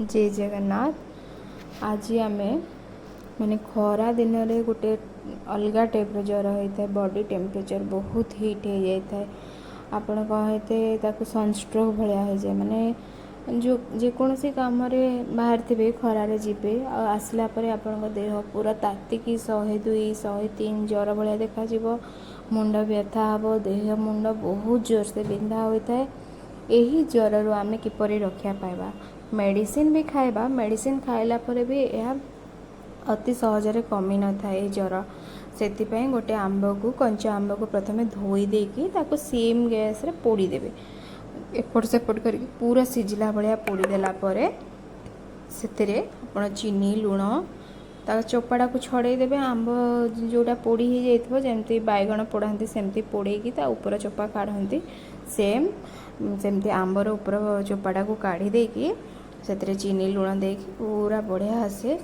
जय जगन्नाथ। आज आम माने खरा दिन में गोटे अलग टाइप ज्वर होता है। बॉडी टेम्परेचर बहुत हीट हो जाता है। आपण कहते सनस्ट्रोक भाया हो जाए। माने जो जेकोसी कम बाहर थे खरारे जीवे आसला आपण देह पूरा तातिकी 102 103 ज्वर भाया देखा मुंड व्यथा हे देह मुंड बहुत जोर से बिंधा होता है। यही ज्वर रू आम किपरि रक्षा पाइबा। मेडिसिन भी खाइबा, मेडिसिन खाइला परे भी यह अति सहजरे कमी न थाए ज्वर। से गोटे आंब को कंचा आंब को प्रथम धोई देकी ताको सेम गैस रे पोड़ी देबे। एपट सेपट करके पूरा सिझला भाया पोड़ी देला परे सेतिरे आपण चीनी लुण ता चोपाड़ा को छड़े देबे। आंब जोटा पोड़ी ही जाइथबो जेमती बैगण पोड़ांती सेमती पोड़ेकी ता ऊपर चोपा काढ़ती सेम सेमती आंबर ऊपर चोपाड़ा को काढ़ी देकी से चीनी लुण देकी पूरा बढ़िया से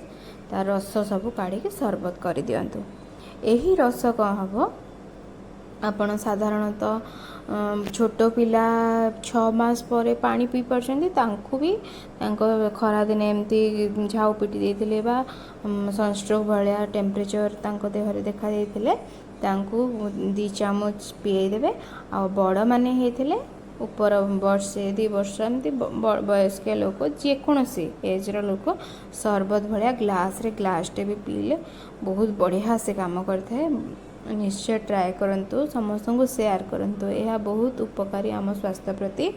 तार रस सब काढ़ी सरबत कर दिंतु। यही रस कौन हम आपण साधारणतः छोट पिला 6 मास पर पानी पी पार्छन्ति तांकु भी खरा दिन एमती झाऊ पिटी देथिले बा सनस्ट्रोक भाया टेम्परेचर तांको देहरे देखा देथिले तांकु 2 चामच पिए देबे। आ बड़ माने हेथिले ऊपर वर्षे 2 वर्ष एमती वयस्क लोक जेकोसी एज्र लोक सरबत भाया ग्लासटे भी पीले बहुत बढ़िया से काम करता है। निश्चय ट्राए करंतु, समस्त को शेयर करंतु। यह बहुत उपकारी आम स्वास्थ्य प्रति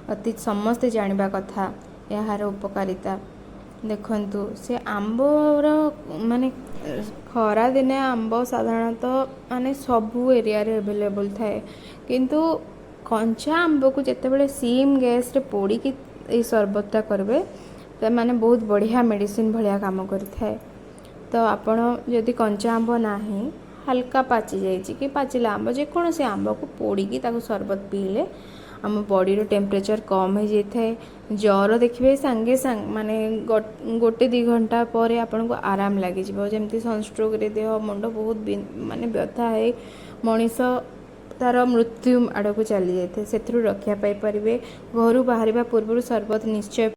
अति समस्ते जानवा कथा यार उपकारिता। देखंतु से आंबर माने खरा दिने आंब साधारणतः माने सबू एरिया रे अवेलेबल थाए, किंतु कंचा आंब को जितेबाला सीम गैस रे पोड़ी की सरबतटा करबे तो माने बहुत बढ़िया मेडिसिन भलिया काम करथाए। तो आपण जदि कंचा आंब नाही हल्का पाची जाइए कि पाचिला आंब जेकोसी आंब को पोड़ी की सरबत पीले आम बॉडी रो टेम्परेचर कम हो जाए। ज्वर देखिए सांगे सांग माने गोटे 2 घंटा पर आपन को आराम लगे जमती सनस्ट्रोक रे देह मुंड बहुत माने व्यथा है मनीष तार मृत्यु आड़ को चली जाए। से रक्षा पाई पारे। घर बाहर पूर्व सरबत निश्चय